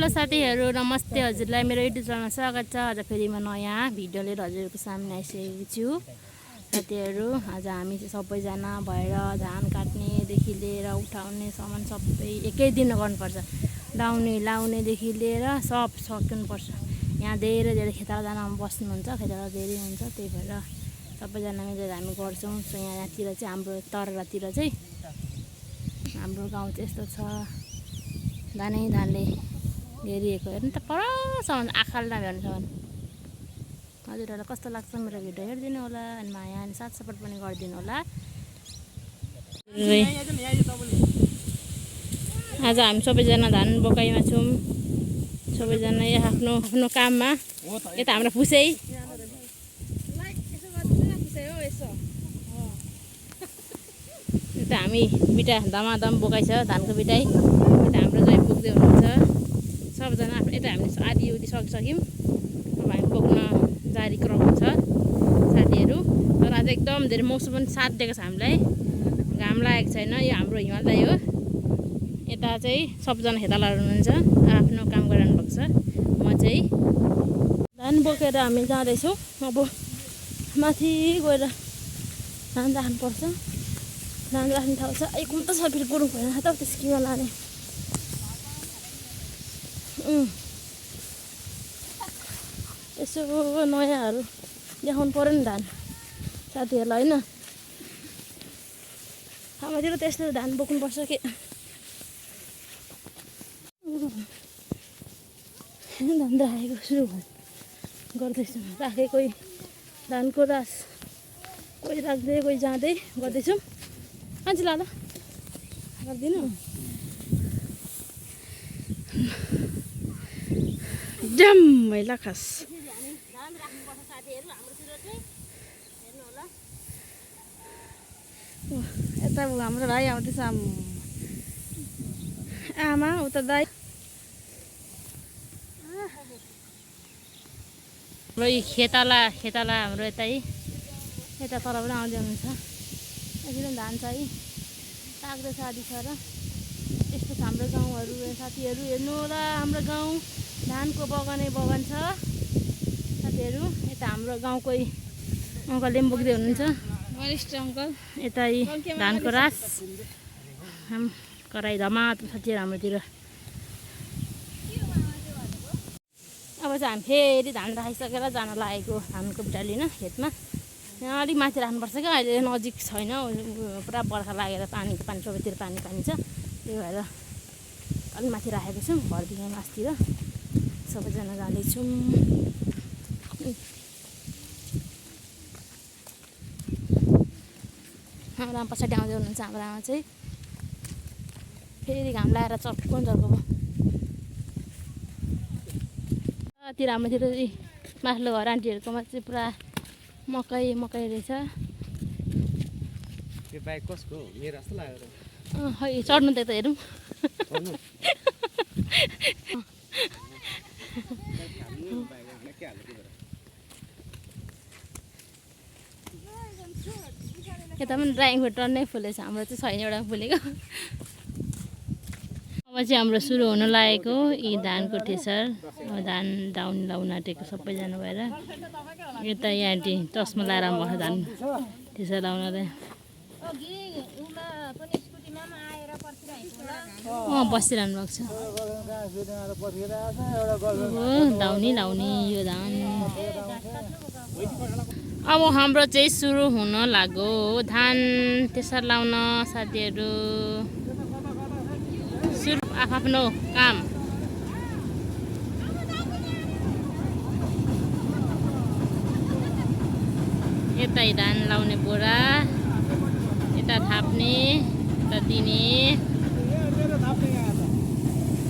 Hello साथीहरू, नमस्ते। हजुरलाई मेरो युट्युब च्यानलमा स्वागत छ। आज फेरि म नयाँ भिडियो लिएर हजुरको सामने आइसकेको छु। साथीहरू, आज हामी चाहिँ सबैजना भएर धान काट्नेदेखि लिएर उठाउने सामान सबै एकै दिन गर्नुपर्छ। लाउने लाउनेदेखि लिएर सब सक्नुपर्छ। यहाँ धेरै खेतालामा बस्नुहुन्छ, खेताला धेरै हुन्छ, त्यही भएर सबैजना मिलेर हामी गर्छौँ। सो यहाँतिर चाहिँ हाम्रो तरातिर चाहिँ हाम्रो गाउँ चाहिँ यस्तो छ, धानले घेरिएको। हेर्नु त परसम्म आँखाल नभ्याउनुसम्म। हजुरहरूलाई कस्तो लाग्छ मेरो भिडियो हेरिदिनु होला, अनि माया अनि साथ सपोर्ट पनि गरिदिनु होला। आज हामी सबैजना धान बोकाइमा छौँ, सबैजना आफ्नो आफ्नो काममा। यता हाम्रो फुसै यता हामी बिटा धमाधम बोकाइछ, धानको बिटाइ। यता हाम्रो चाहिँ पुग्दै हुनुहुन्छ सबजना। यता हामीले आधी उधी सकिसक्यौँ, अब हामी बोक्न जारी क्रम छ साथीहरू। तर आज एकदम धेरै मौसम पनि साथ दिएको छ हामीलाई, घाम लागेको छैन। यो हाम्रो हिमालय हो। यता चाहिँ सबजना खेतालाहरू हुनुहुन्छ, आफ्नो काम गरिरहनु भएको छ। म चाहिँ धान बोकेर हामी जाँदैछौँ। अब माथि गएर धान राख्नुपर्छ। धान राख्ने ठाउँ छ, कुन त छ फेरि गुरुङ भएन त त्यस किन लाने। यसो नयाँहरू देखाउनु पऱ्यो नि धान साथीहरूलाई, होइन? हाम्रोतिर त यस्तो धान बोक्नुपर्छ कि। धान राखेको सुरु गर्दैछौँ, राखेकै धानको रास कोही राख्दै कोही जाँदै गर्दैछौँ। मान्छे लाँदा राख्दिनँ जम्मै लाखास। यता हाम्रो भाइ आउँदैछ, आमा उता दाइ। हाम्रो खेताला हाम्रो यता तल पनि आउँदै हुनुहुन्छ। एकदम धान छ है, पाक्दैछ आधी छ र। यस्तो छ हाम्रो गाउँहरू साथीहरू। हेर्नु होला, हाम्रो गाउँ धानको बगान छ साथीहरू। यता हाम्रो गाउँकै अङ्कलले पनि बोक्दै हुनुहुन्छ, वरिष्ठ अङ्कल। यता धानको रास कराई धमात साथीहरू हाम्रोतिर। अब चाहिँ हामी फेरि धान राखिसकेर जान लागेको धानको बिटा लिन खेतमा। यहाँ अलिक माथि राख्नुपर्छ क्या, अहिले नजिक छैन। पुरा बर्खा लागेर पानी सबैतिर पानी छ, त्यही भएर अलिक माथि राखेको छौँ, घरदेखि मासतिर सबैजना जाँदैछौँ। हाम्रो आमा पछाडि आउँदै हुनुहुन्छ। हाम्रो आमा चाहिँ फेरि घाम लगाएर चर्को भयो। तिर हाम्रोतिर चाहिँ माथिल्लो घर आन्टीहरूकोमा चाहिँ पुरा मकै रहेछ। त्यो बाइक कसको? मेरो जस्तो लाग्यो। खै चढ्नु त हेरौँ। यता पनि ड्राइङ फ्रुट टन्नै फुलेछ, हाम्रो चाहिँ छैन एउटा फुलेको। अब चाहिँ हाम्रो सुरु हुन लागेको यी धानको ठेसर। धान दाउन लाउन आँटेको सबैजना भएर। यता यहाँ आन्टी चस्मा लगाएर आउनुभएको छ धान ठेसर लाउनलाई। बसिरहनु भएको छ। दाउनी लाउने यो धान। अब हाम्रो चाहिँ सुरु हुन लाग्यो धान ठेसर लाउन साथीहरू। सुरु आफ्नो काम। यता धान लाउने बोरा, यता थाप्ने, यता दिने।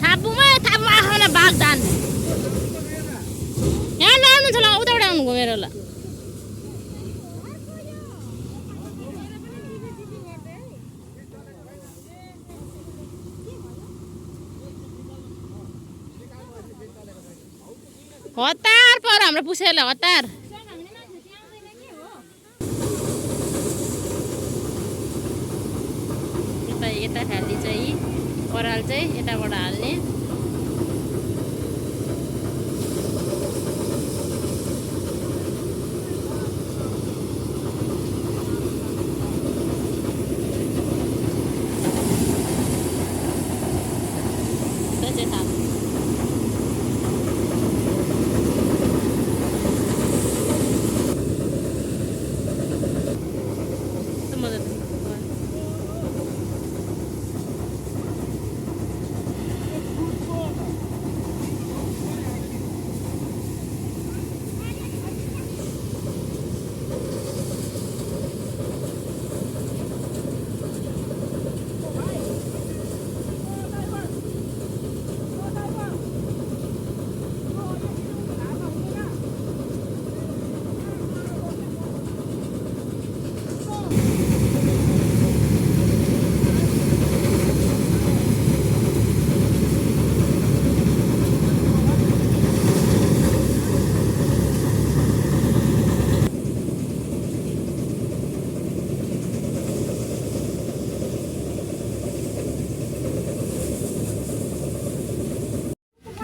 थाप्नुमा आफूलाई भाग धान यहाँ लाउनु छ ल, उताबाट आउनु घुमेर ल। हतार पर हाम्रो पुसेरलाई हतार। यता थाली चाहिँ पराल चाहिँ यताबाट हाल्ने।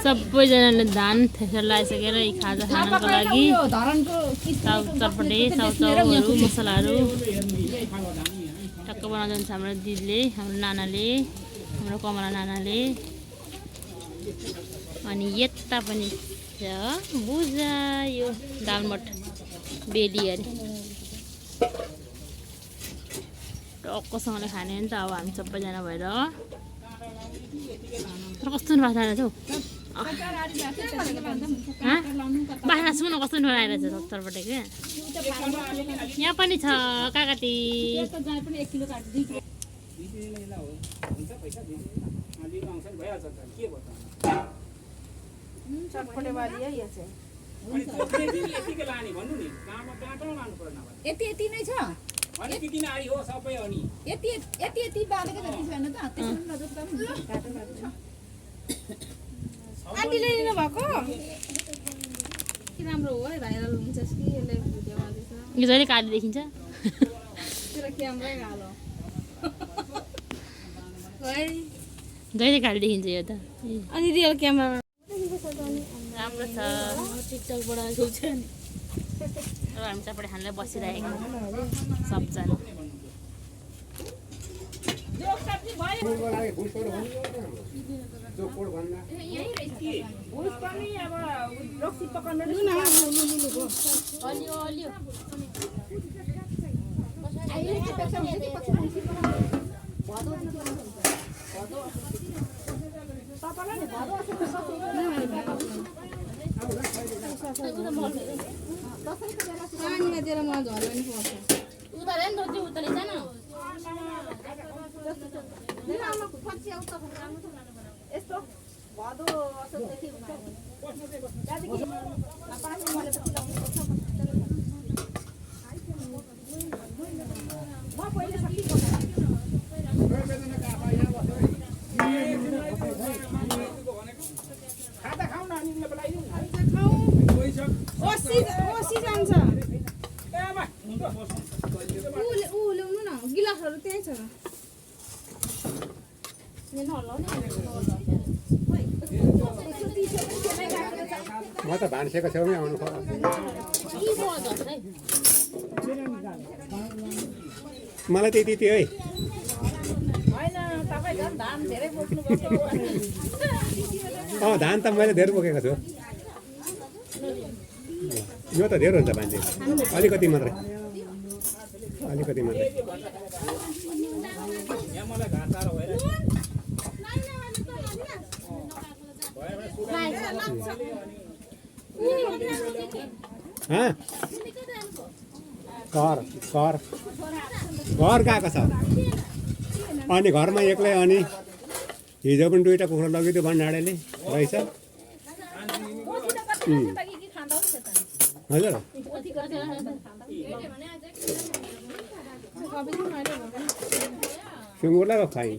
सबैजनाले धान थेसेर लगाइसकेर यी खाजा खानको लागि चाउचरपट्टि चाउचाउहरू मसलाहरू टक्क बनाउँदै हुन्छ हाम्रो दिदीले, हाम्रो नानाले, हाम्रो कमला नानाले। अनि यता पनि छ बुझा यो दालमट बेली अरे टक्कसँगले खाने हो नि त अब हामी सबैजना भएर। तर कस्तो भएको छैन हौ बाख्रा सुन कस्तो आइरहेछ सत्तरपट्टि क्या। यहाँ पनि छ काकाटी यति नै छ यति नै आइ हो सबै हो नि यति बालेको जति छैन त त्यसमा नजर आन्टीले लिनु भएको के राम्रो हो है भाइरल हुन्छ कि यसले भिडियो गर्दैछ यो जहिले काटी देखिन्छ तेरो क्यामेरै गालो है जहिले काटी देखिन्छ यो त। अनि रियल क्यामेरा राम्रो छ टिकटकबाट खिच्छ नि। अब हामी सबैले खानलाई बसिरहेको सबजना पानीमा दिएर मलाई झर्यो भने पर्छ उतारे नि त उताले जान यस्तो भदौ असोजदेखि ल्याउनु न गिलासहरू त्यही छ म त भान्सेको छेउमै आउनु पर्यो। मलाई त्यति थियो है धान त मैले धेरै बोकेको छु। यो त धेरै हुन्छ मान्छे अलिकति मात्रै अलिकति मात्रै। घर घर घर गएको छ अनि घरमा एक्लै अनि हिजो पनि दुईवटा कुखुरा लगिदियो भन्डाडेले रहेछ। हजुर सुँगुरलाई पो खाइ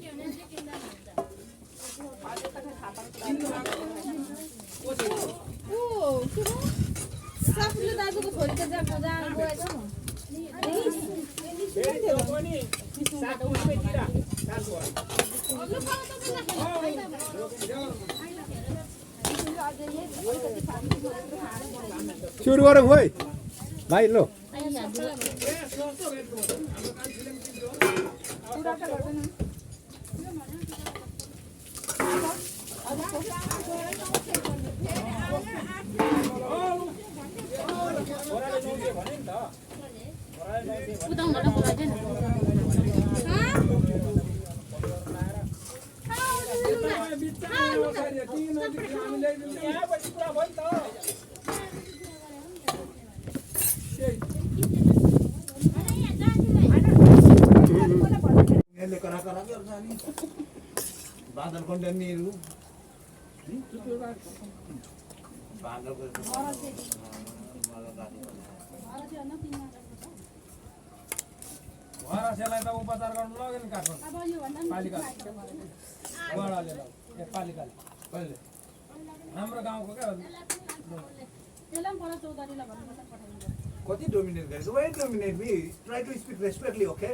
दाजुको छोरी त जहाँ गएछ सुरु गरौँ है भाइ लो। बादल कन्टेनीहरू घरसेलाई त उपचार गर्नु लाग्यो नि काठमाडौँ पालिका वडाले पालिकाले कहिले हाम्रो गाउँको क्या कति डोमिनेट गरेछ why dominate me try to speak respectfully okay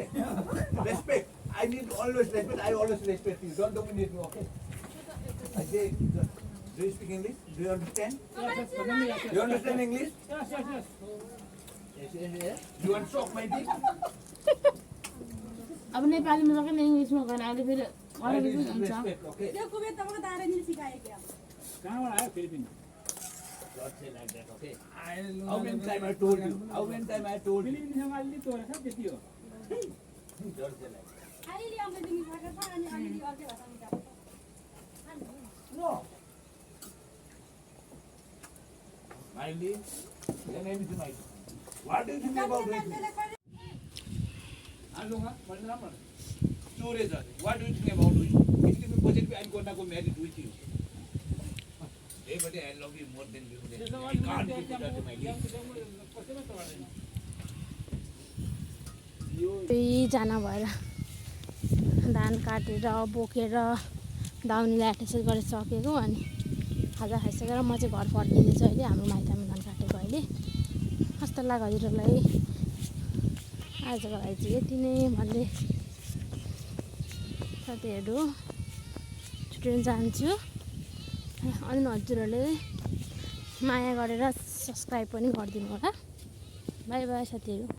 respect I need always respect I always respect you don't dominate me okay I say Do you speak English? Do you understand? Yes, yes, Madam, yes, yes. You understand English? Yes, yes, yes. Yes, yes, yes. You want to suck my dick? अब नेपालीमा सकेन इङ्ग्लिसमा गएर अहिले फेरि Try अरू to पनि हुन्छ respect, okay? कहाँबाट आयो Philippine? Don't say like that, okay? I How many time I told you? How many time I told you? फिलिपिनसँग अलिअलि तोरेछ त्यति हो. Don't say like that. No. Miley, your name is Miley. What do you think about it? आलुमा भन्नु राम्रो. Storage. What do you think about it? If you budget, I'm gonna go married with you. Hey, buddy, I love you more than you. I can't give you that, Miley. दुईजना भएर धान काटेर बोकेर दाउनीलाई एटेसेस गरिसकेको अनि खाजा खाइसकेर म चाहिँ घर फर्किँदैछु अहिले हाम्रो माइतमा धान काटेको अहिले कस्तो लाग्यो हजुरहरूलाई आजको लागि चाहिँ यति नै भन्दै साथीहरू छुट्टिन चाहन्छु अनि हजुरहरूले माया गरेर सब्सक्राइब पनि गरिदिनु होला बाई बाई साथीहरू